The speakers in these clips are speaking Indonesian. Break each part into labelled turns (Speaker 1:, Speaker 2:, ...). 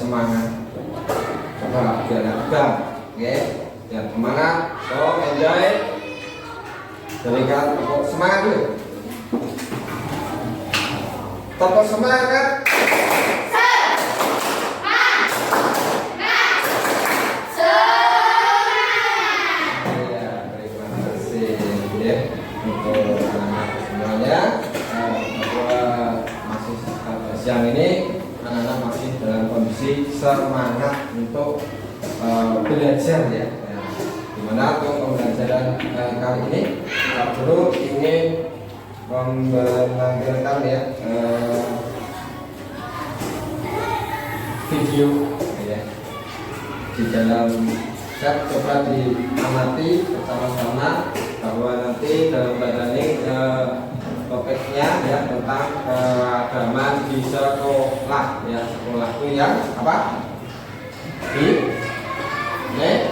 Speaker 1: semangat. Coba biar pegang, oke? Biar semangat. So enjoy. Berikan tepuk semangat dulu. Tepuk semangat. Siang ini anak-anak masih dalam kondisi semangat untuk belajar ya. Dimana untuk pembelajaran kali ini Pak Guru ingin menampilkan ya video ya. Di dalam chat coba diamati bersama-sama bahwa nanti dalam ini topiknya ya tentang keagamaan di sekolah ya. Sekolah itu yang apa? Di yeah.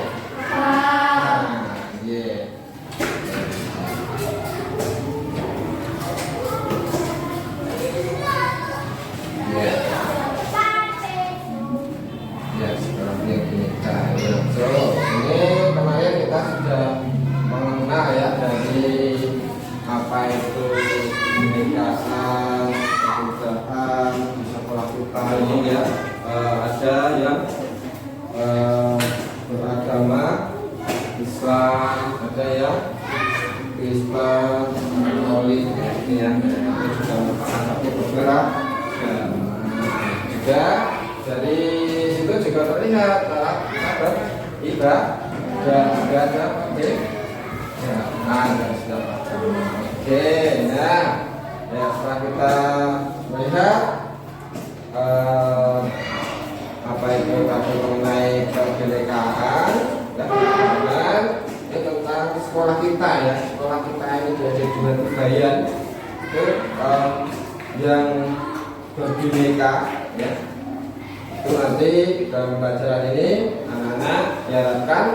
Speaker 1: Ya seperti kita ya. So ini kemarin kita sudah mengenal ya dari apa itu pendidikan, perusahaan di sekolah kita ini ya. Ada yang beragama Islam, ada yang Kristen, Katolik ya. Itu sudah merupakan satu beberapa juga dari situ juga terlihat ibadah oke ya, ada sudah. Oke, nah ya, setelah kita melihat apa itu tadi mengenai kebinekaan dan ini tentang sekolah kita ya. Sekolah kita ini jadi dua bagian itu yang berbineka ya. Itu nanti dalam pembelajaran ini anak-anak diharapkan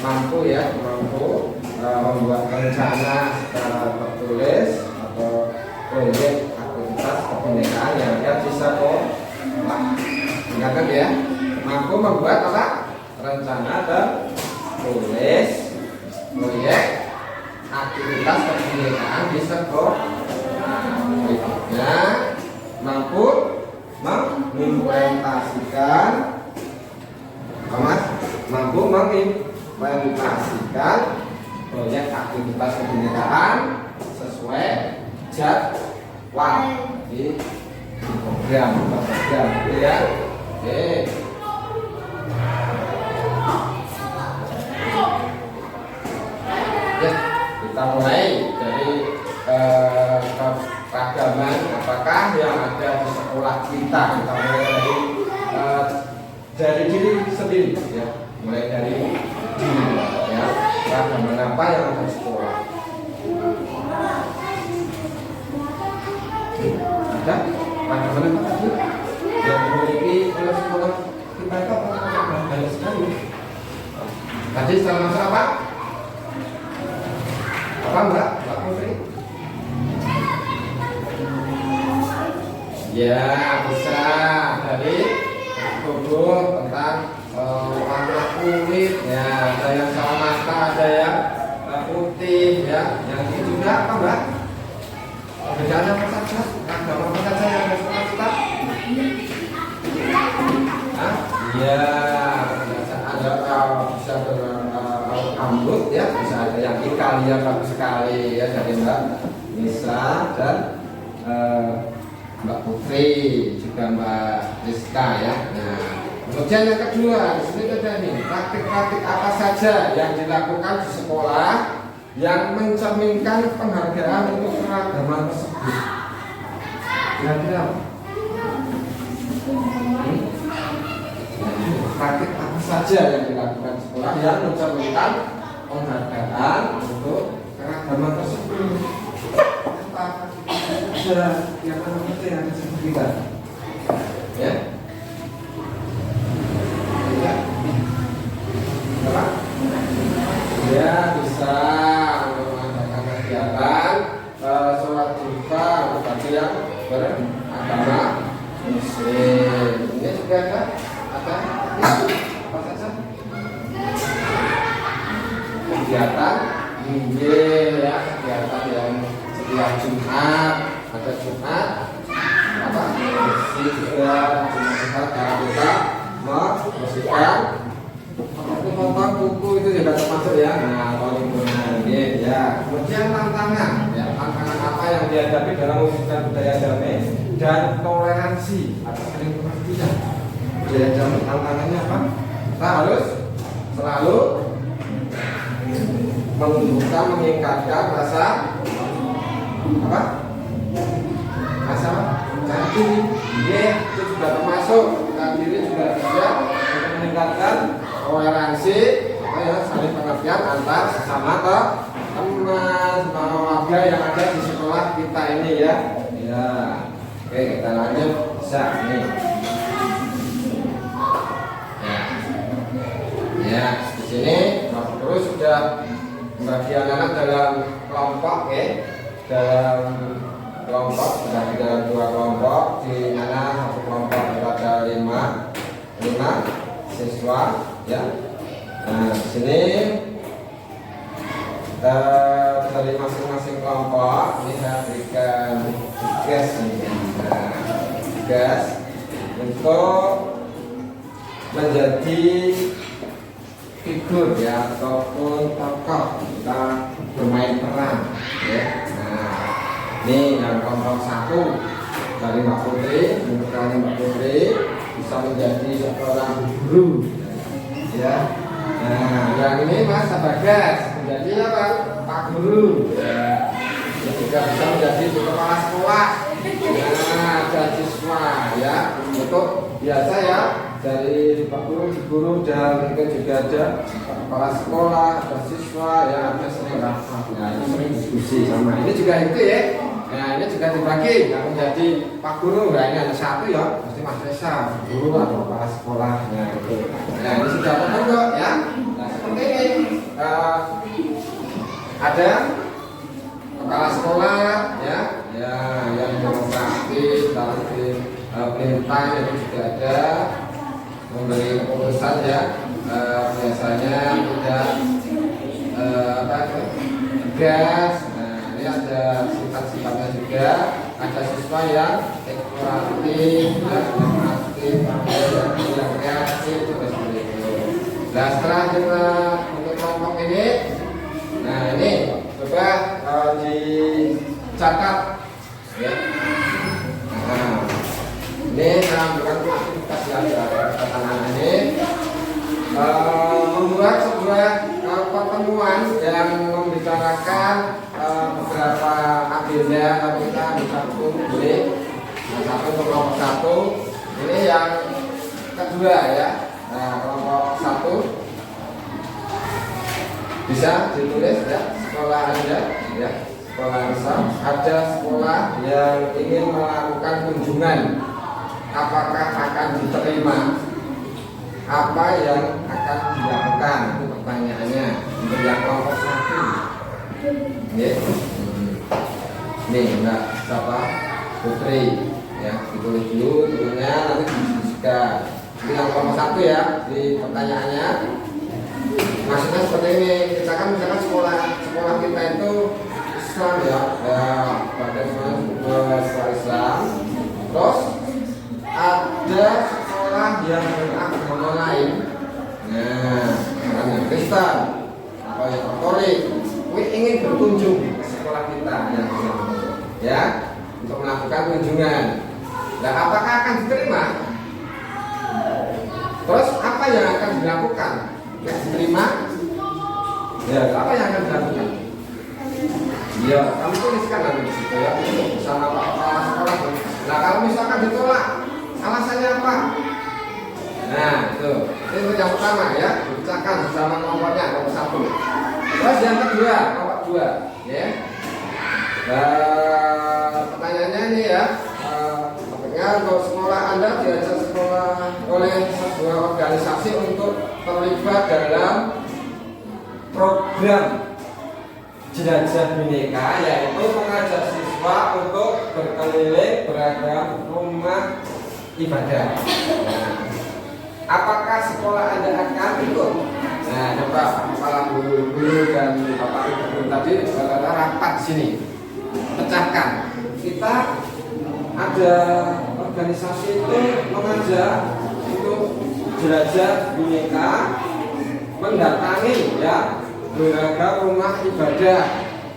Speaker 1: mampu membuat rencana secara tertulis atau proyek aktivitas kebinekaan yang ada di sekolah. Ingatkan ya, mampu membuat apa? Rencana tertulis proyek aktivitas kebinekaan di sekolah. Berikutnya mampu mengimplementasikan proyek aktivitas kebinekaan sesuai jadwal di program ya. Oke. Ya, kita mulai dari keragaman apakah yang ada di sekolah kita. Kita mulai dari diri sendiri ya. Mulai dari diri ya. Keragaman apa yang ada di sekolah? Ada keragaman apa tadi yang dimiliki oleh sekolah kita itu banyak sekali. Tadi setelah masa apa? Apa Mbak Putri? Ya bisa dari tubuh tentang warna kulit ya, ada yang sama mata, ada yang putih ya, yang ini juga apa Mbak? Bedanya apa saja? Agama apa saja yang ada sekolah kita? Iya, ada bisa berambut ya, bisa ada yang ikannya bagus sekali ya dari Mbak Nisa dan Mbak Putri, juga Mbak Rizka ya. Nah, kemudian yang kedua, di sini ada nih praktik-praktik apa saja yang dilakukan di sekolah yang mencerminkan penghargaan untuk keragaman tersebut. Kira-kira praktik apa saja yang dilakukan di sekolah yang mencerminkan penghargaan untuk keragaman tersebut? Apa saja yang ada di kita? Ya. Apa? Ya bisa mengadakan kegiatan sholat duha bagi yang beragama Muslim. Ini yang Jumat, ada Jumat apa bersih juga Jumat cara kita membersihkan potong kuku itu juga termasuk ya. Nah, kalau lingkungan ya. Kemudian tantangan ya, tantangan apa yang dihadapi dalam mewujudkan budaya damai dan toleransi atas lingkungan kita. Ya, tantangannya apa? Kita harus selalu menumbuhkan, meningkatkan rasa apa? Rasa jati diri, itu juga termasuk jati diri juga untuk meningkatkan toleransi, ya, saling pengertian antar sesama teman, sama warga yang ada di sekolah kita ini ya. Ya, oke kita lanjut bisa nih. Ya, di sini Mas Guru sudah membagi anak-anak dalam kelompok ya, dalam kelompok sudah dalam 2 kelompok, di mana satu kelompok ada 5 siswa ya. Nah, di sini dari masing-masing kelompok ini saya berikan tugas tugas untuk menjadi figur ya ataupun tokoh kita bermain peran ya. Nah, ini yang kelompok 1 dari Mbak Putri, menurutnya Mbak Putri bisa menjadi seorang guru ya. Nah, yang ini Mas Bagas menjadi apa? Pak Guru ya. Ini juga bisa menjadi kepala sekolah. Nah, dan siswa ya, untuk biasa ya, dari Pak Guru dan itu juga ada kepala sekolah, ada siswa ya, ada sering rapat ya, ini sering diskusi sama. Ini juga itu ya. Nah, ini juga dibagi yang menjadi Pak Guru. Nah, ini ada 1 ya, mesti Mas Resa, guru atau kepala sekolah. Nah, itu. Nah, ini sudah benar kok ya. Nah, seperti ini ada kepala sekolah ya, ya yang demokratis, tapi perintah itu juga ada, memberi keputusan ya, biasanya tidak tegas. Ini ada sifat-sifatnya juga, ada siswa yang eksploratif, yang aktif, yang kreatif, seperti itu. Nah, setelah kita untuk kelompok ini, nah ini coba dicatat ya. Nah, ini saya ambilkan aktivitas yang ada ini, membuat sebuah pertemuan yang membicarakan beberapa agenda, tapi kita bisa boleh satu kelompok 1 ini yang kedua ya. Nah, kelompok 1 bisa ditulis ya, sekolah Anda ya, sekolah Islam. Ada sekolah yang ingin melakukan kunjungan, apakah akan diterima? Apa yang akan dilakukan? Itu pertanyaannya untuk yang kelompok 1. Ya. Nih Mbak siapa? Putri ya, ditulis dulu turunnya, nanti didiskusikan. Ini yang kelompok 1 ya, di pertanyaannya maksudnya seperti ini. Kita kan misalkan sekolah kita itu Islam ya, pada sekolah Islam. Terus ada sekolah yang beragama lain, nah yang Kristen atau yang Katolik, ingin berkunjung ke sekolah kita ya, untuk melakukan kunjungan. Nah, apakah akan diterima? Terus apa yang akan dilakukan? Ya, diterima? Ya, apa yang akan dilakukan? Ya, kamu tuliskan nanti di situ ya, bersama Pak Kepala Sekolah. Nah, kalau misalkan ditolak, alasannya apa? Nah, itu yang pertama ya, dibacakan bersama kelompoknya kelompok 1. Terus yang kedua, kelompok 2 ya. Pertanyaannya ini ya, apakah untuk sekolah Anda diajak sekolah oleh sebuah organisasi untuk terlibat dalam program jelajah bineka, yaitu mengajak siswa untuk berkeliling beragam rumah ibadah. Nah, apakah sekolah Anda akan ikut? Nah, coba kepala guru dan bapak ibu tadi rapat di sini, pecah misalkan kita ada organisasi itu mengajak untuk jelajah Bhinneka, mendatangi ya beberapa rumah ibadah,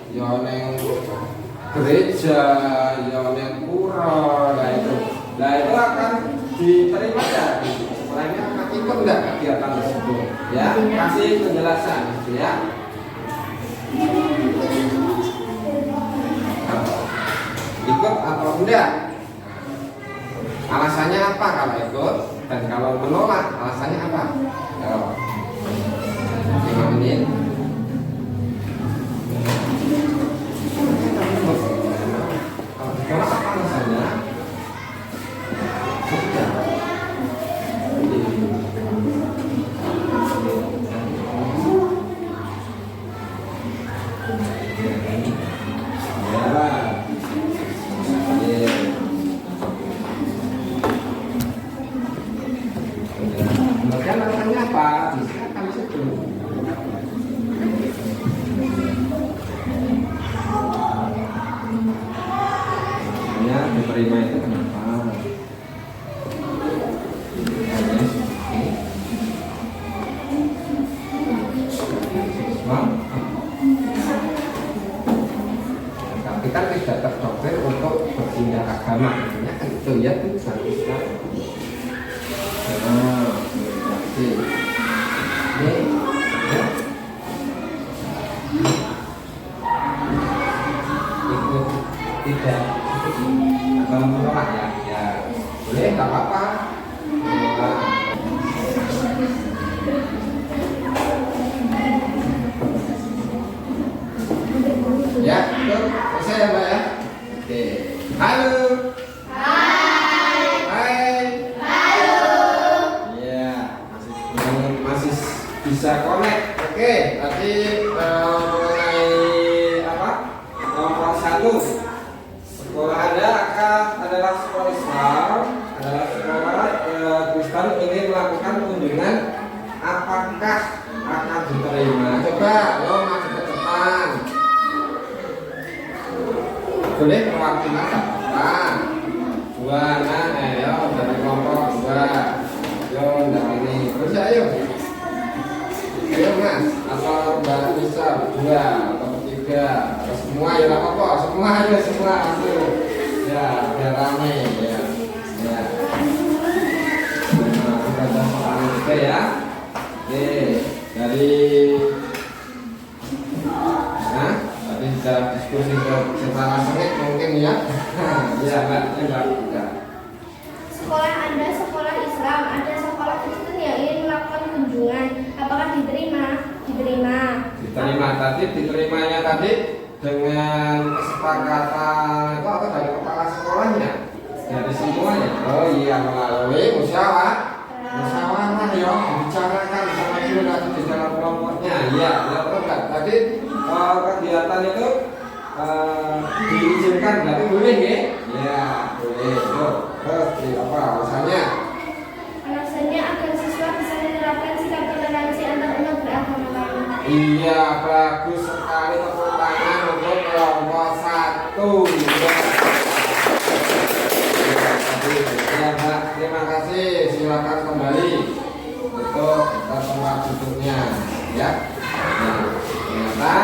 Speaker 1: ya neng gereja, ya neng pura, nah itu akan diterima ya. Setelahnya akan ikut enggak kegiatan tersebut? Ya, kasih penjelasan, gitu ya. Ikut atau enggak? Alasannya apa kalau ikut? Dan kalau menolak, alasannya apa? Jawab. 5 menit. Kalau ditolak apa alasannya? Kemudian alasannya apa? Silakan situ. Ya, diterima itu kenapa? Tapi kan tidak terdoktrin untuk berpindah agama, ya kan itu ya kan Islam. Ikut tidak atau menolak ya, ya boleh nggak apa-apa. Ya, itu selesai ya Mbak ya. Oke, halo. Bisa connect. Oke, tadi mengenai apa? Nomor 1, sekolah Anda adalah sekolah Islam, adalah sekolah Kristen ingin melakukan kunjungan, apakah akan diterima? Coba lo maju ke depan. Boleh perwakilan depan. 2, nah ayo dari kelompok 2. Yo dari ini. Terus ayo. Ayo Mas, atau Mbak Nisa 2 atau 3 atau semua ya apa-apa, semua aja semua langsung ya biar rame ya. Ya. Nah, kita ada soal juga ya. Oke, dari tadi sudah diskusi secara sengit mungkin ya. Ya Mbak, Mbak.
Speaker 2: Sekolah Anda sekolah Islam, ada sekolah Kristen yang ingin melakukan kunjungan, apakah diterima? Diterima. Diterimanya tadi dengan kesepakatan itu atau dari kepala sekolahnya, dari semuanya. Oh iya, melalui musyawarah ya, dibicarakan sama guru nanti di dalam kelompoknya. Iya, ya enggak. Tadi kegiatan itu diizinkan, berarti boleh ya? Ya, boleh. Terus apa alasannya? Alasannya agar siswa bisa menerapkan sikap toleransi antar umat beragama lain.
Speaker 1: Iya, bagus sekali, tepuk tangan untuk kelompok 1. Ya Mbak, terima kasih. Silakan kembali untuk tempat duduknya, ya. Nah, ternyata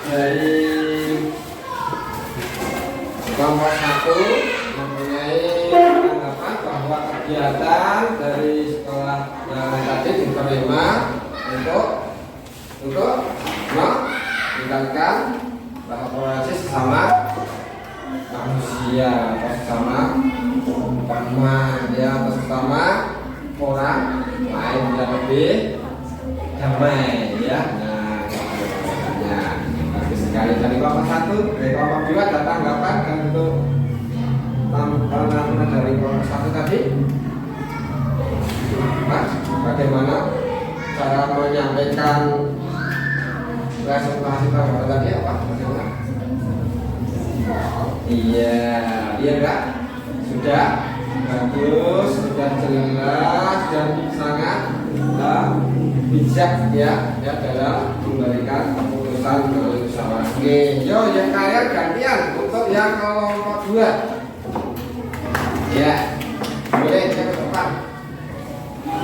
Speaker 1: dari kelompok 1 mempunyai tanggapan bahwa kegiatan dari sekolah yang tadi diterima untuk meningkatkan toleransi sesama manusia atau sesama teman ya, atau sesama orang lain yang lebih damai ya. Nah, bagus sekali dari kelompok 1. Dari kelompok 2 ada tanggapan dan untuk tantangan dari kelompok 1 tadi. Mas, bagaimana cara menyampaikan presentasi tadi apa? Bagaimana? Iya enggak? Sudah bagus, sudah jelas dan sangat bijak ya dalam memberikan keputusan melalui musyawarah. Oke, yo yang kalian gantian untuk untuk yang kelompok 2. Ya, boleh cek ke depan.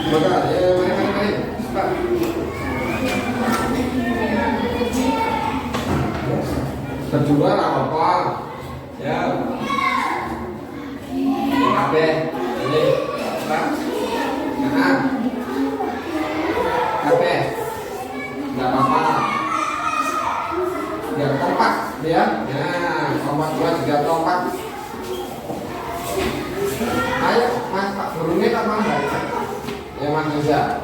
Speaker 1: Betul, ya mari. Cepat. Kedua lah apa? Ya. Oke, ini cepat. Nah. Oke. Enggak apa-apa. Biar kompak, ya. Nah, kelompok 2 juga kompak. Ayo, Mas Pak Gurunya tak mau nggak? Ya Mas bisa.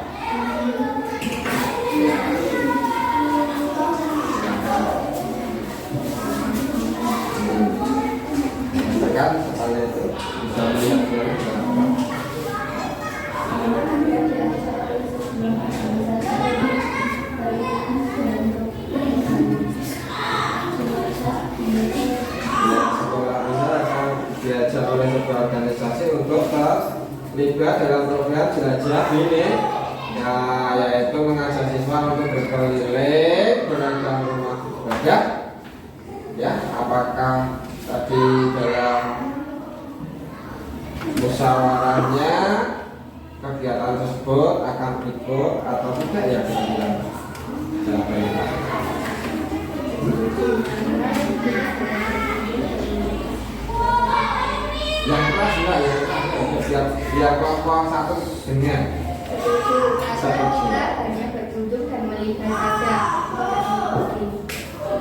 Speaker 1: Kan setelah itu bisa melihat diajak oleh sebuah organisasi untuk terlibat dalam program jelajah ini, ya, yaitu mengajak siswa untuk berkeliling beragam rumah ibadah. Ya, apakah tadi dalam musyawarahnya kegiatan tersebut akan ikut atau tidak, ya kita yang kelas juga ya, biar kelompok 1 dengan
Speaker 2: hanya berkunjung dan melihat saja.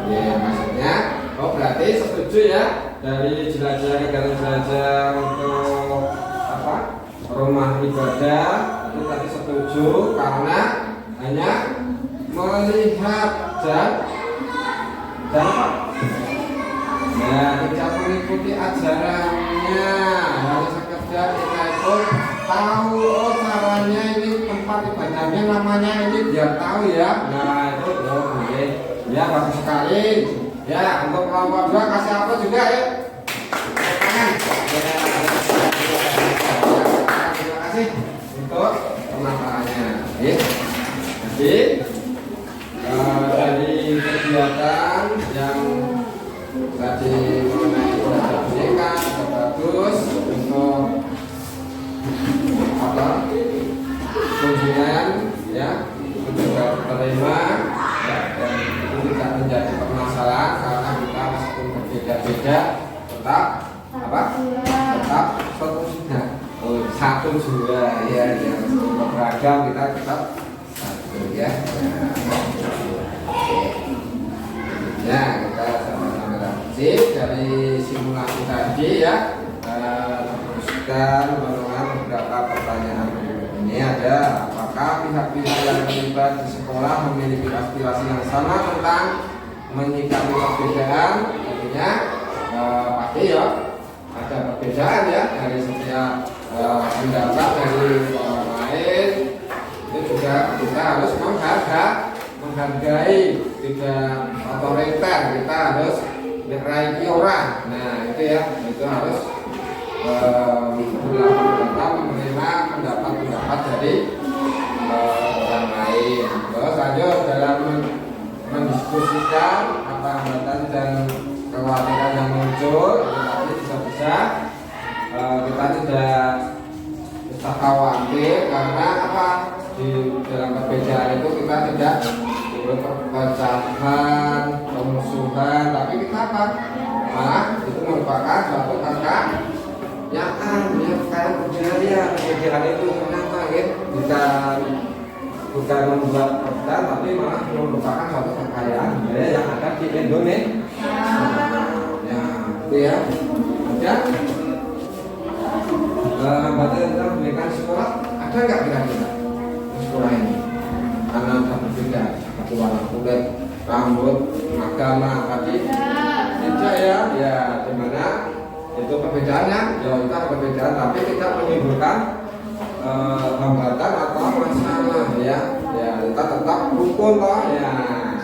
Speaker 1: Ya, maksudnya berarti setuju ya dari kegiatan jelajah untuk apa, rumah ibadah itu tadi setuju karena hanya melihat dan ya, tidak mengikuti ajarannya, hanya sekedar kita itu tahu caranya, ini tempat ibadahnya namanya ini, biar tahu ya. Nah itu oke ya, bagus sekali ya. Untuk kelompok 2 kasih apa juga ya, tangan ya. Terima kasih untuk pemaparannya ya. Jadi dari kegiatan yang tadi mengenai belajar boneka bagus untuk apa, kunjungan ya, juga terima ya, dan itu tidak menjadi permasalahan karena kita meskipun berbeda-beda tetap apa, tetap satu juga ya, yang beragam kita tetap satu ya. Ya, kita sama-sama lanjut dari simulasi tadi ya. Teruskan menemukan beberapa pertanyaan. Ini ada, apakah pihak-pihak yang terlibat di sekolah memiliki aspirasi yang sama tentang menyikapi perbedaan? Artinya pasti ya ada perbedaan ya dari setiap pendapat dari orang lain. Itu juga kita harus menghargai, tidak otoriter, kita harus merai orang. Nah itu ya, itu harus menerima pendapat dari orang lain. Terus lanjut dalam mendiskusikan apa hambatan dan kekhawatiran yang muncul, tapi bisa-bisa kita tidak usah khawatir karena apa, di dalam perbedaan itu kita tidak perpecahan, pemusuhan, tapi kita apa, malah itu merupakan suatu kakak yang kayak perbedaan itu kenapa ya, bukan membuat perbedaan tapi malah merupakan suatu kekayaan budaya yang ada di Indonesia. Ya, itu ya. Dan hambatan dalam pendidikan sekolah ada nggak kira-kira sekolah ini? Karena ada berbeda, satu warna kulit, rambut, agama, tadi tidak ya, ya dimana itu perbedaannya, ya kita perbedaan tapi tidak menimbulkan hambatan atau masalah ya, ya kita tetap rukun loh ya,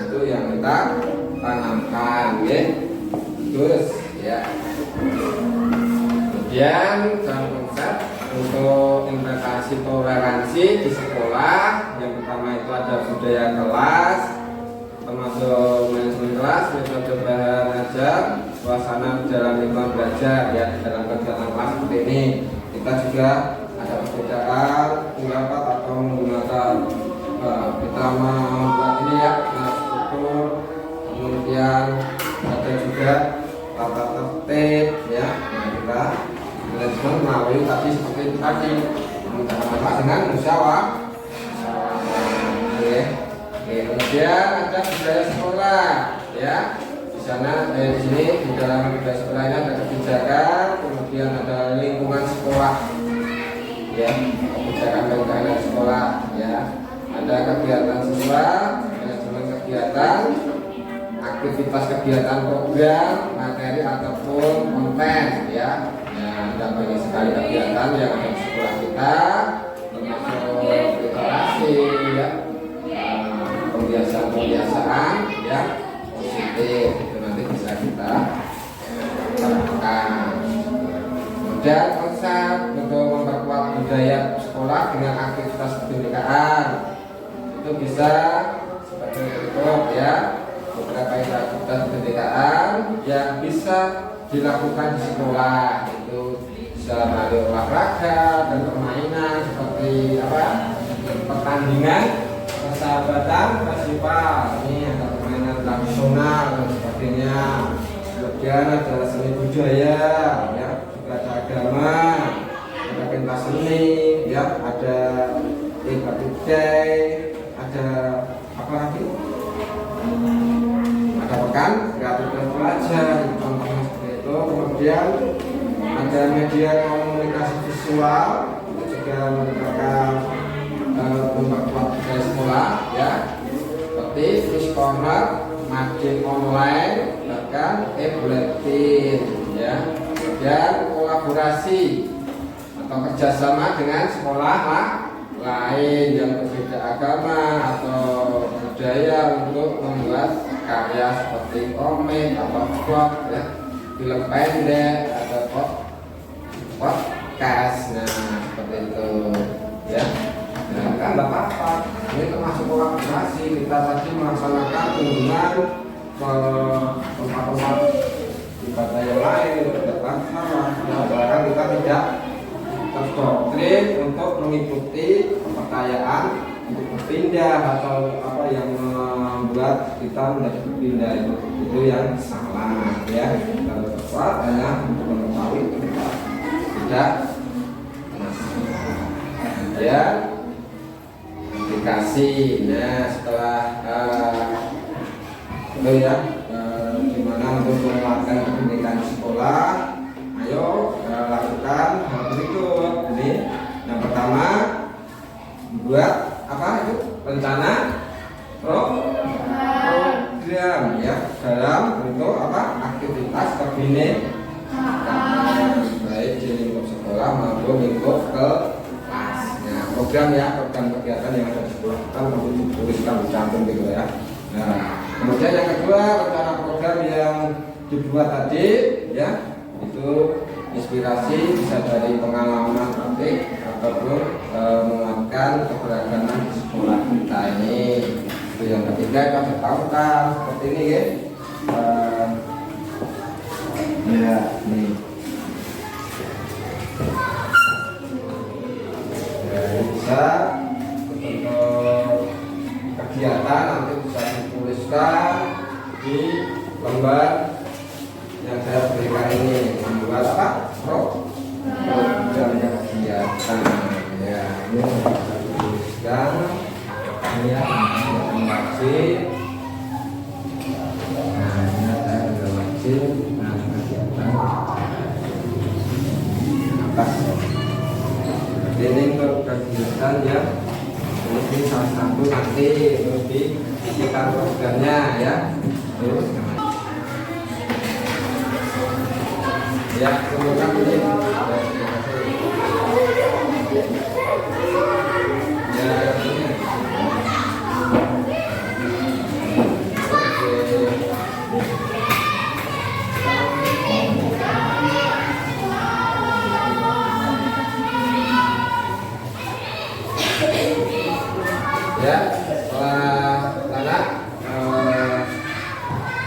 Speaker 1: itu yang kita tanamkan ya. Terus ya, kemudian dalam konsep untuk implementasi toleransi di sekolah, yang pertama itu ada budaya kelas, termasuk manajemen kelas, metode belajar, suasana dalam lingkungan belajar ya, dalam kegiatan kelas seperti ini. Kita juga ada perbedaan pendapat atau menggunakan kita membuat ini ya, struktur, kemudian ada juga tata tertib ya. Nah, kita manajemen melalui tadi seperti itu tadi, menggunakan dengan musyawarah. Oke. Kemudian ada budaya sekolah ya. Di sana di sini di dalam budaya sekolah ini ada kebijakan, kemudian ada lingkungan sekolah ya, kebijakan lingkungan sekolah ya. Ada kegiatan siswa, manajemen kegiatan, aktivitas kegiatan program, materi ataupun konten ya. Ya, ada banyak sekali kegiatan yang ada di sekolah kita, termasuk literasi ya, pembiasaan ya positif itu nanti bisa kita terapkan. Kemudian konsep untuk memperkuat budaya sekolah dengan aktivitas kebinekaan itu bisa seperti berikut ya, beberapa aktivitas kebinekaan yang bisa dilakukan di sekolah itu bisa melalui olahraga dan permainan seperti apa, pertandingan persahabatan festival, ini ada permainan tradisional dan sebagainya. Kemudian ada seni budaya ya, juga ada agama, ada pentas seni ya, ada budaya, ada apa lagi, ada pekan kreativitas pelajar, contohnya seperti itu. Kemudian ada media komunikasi visual, itu juga merupakan memperkuat budaya sekolah ya, seperti Fish Corner, Margin Online, bahkan e-bulletin ya. Kemudian kolaborasi atau kerjasama dengan sekolah lain yang berbeda agama atau budaya untuk membuat karya seperti komik atau vlog ya, film pendek atau podcast. Nah seperti itu ya. Nah, kan tidak apa-apa, ini termasuk kolaborasi. Kita tadi melaksanakan kunjungan ke tempat-tempat ibadah yang lain, tidak masalah. Nah, kita tidak terdoktrin untuk mengikuti kepercayaan untuk berpindah atau apa yang membuat kita menjadi berpindah, itu yang salah ya. Kalau tepat hanya untuk mengetahui itu tidak ya. Aplikasi. Nah setelah itu ya, gimana untuk menguatkan pendidikan di sekolah, ayo lakukan hal berikut. Ini yang pertama, buat apa itu, rencana program ya, dalam bentuk apa, aktivitas kebinekaan baik di lingkup sekolah maupun lingkup program ya, program kegiatan yang ada di sekolah kita untuk dituliskan, dicantum gitu ya. Nah, kemudian yang kedua, rencana program yang dibuat tadi ya, itu inspirasi bisa dari pengalaman praktik ataupun menguatkan keberagaman di sekolah kita ini. Itu yang ketiga, kita tahukan seperti ini ya. Ya, nih. Bisa untuk kegiatan nanti bisa dituliskan di lembar yang saya berikan ini, membuat apa, program kegiatan ya. Ini bisa dituliskan ini ya, wajib. Nah ini ada wajib, nah kegiatan atas ini untuk kegiatan ya, ini salah satu nanti lebih kita programnya ya. Terus ya, semoga ini ya,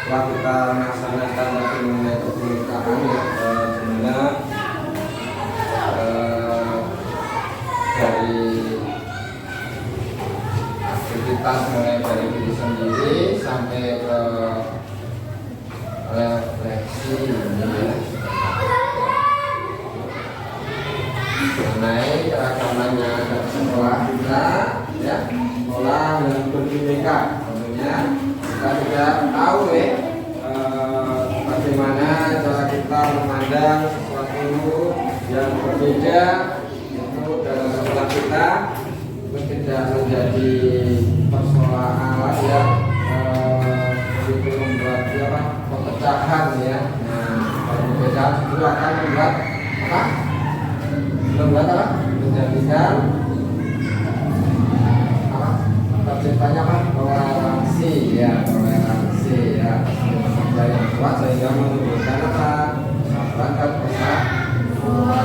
Speaker 1: setelah kita melaksanakan mengenai ya. Mengenai keragamannya sekolah kita ya, sekolah yang berbineka tentunya kita tidak tahu ya bagaimana cara kita memandang sesuatu yang berbeda itu dalam sekolah kita itu tidak menjadi persoalan ya itu membuat apa perpecahan ya. Nah, perbedaan itu akan membuat apa? Membuat apa? Menjadikan apa? Terciptanya apa? Toleransi ya, toleransi ya. Yang kuat sehingga menunjukkan apa? Masyarakat besar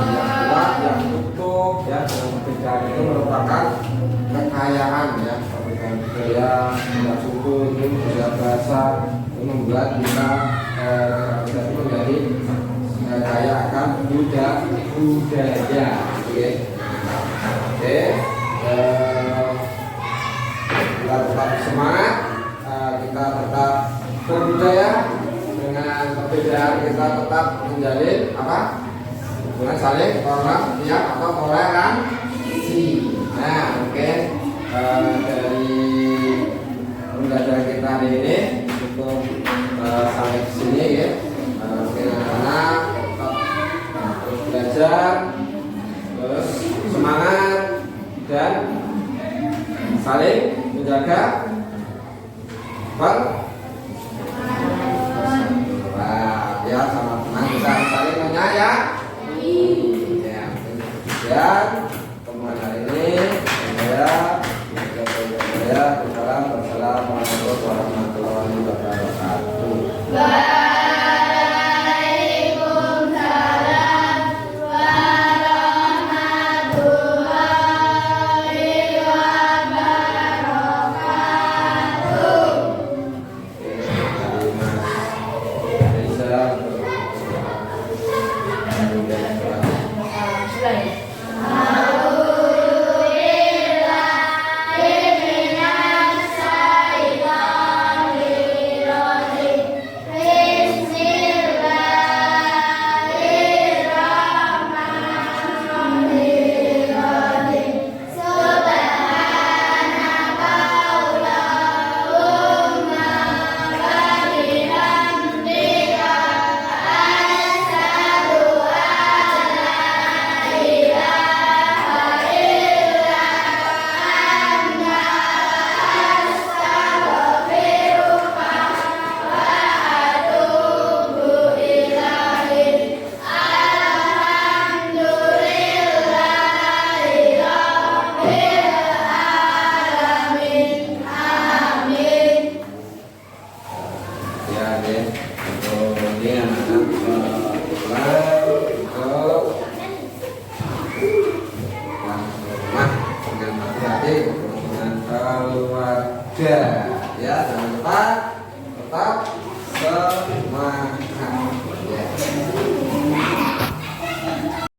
Speaker 1: yang kuat, yang utuh ya. Dengan perbedaan itu merupakan kekayaan ya, perbedaan budaya, budaya suku, itu budaya bahasa itu membuat kita menjadi kaya akan budaya. Oke, kita tetap semangat, kita tetap berbudaya dengan perbedaan kita tetap menjalin apa? Hubungan saling toleransi atau toleransi. Nah, oke. Dari pembelajaran kita hari ini cukup sampai di sini ya. Mungkin anak-anak tetap terus belajar, terus semangat dan saling menjaga ya, sama teman kita saling menyayangi ya. Teman hari ini Wassalamualaikum warahmatullahi wabarakatuh. Ya, jangan lupa tetap semangat.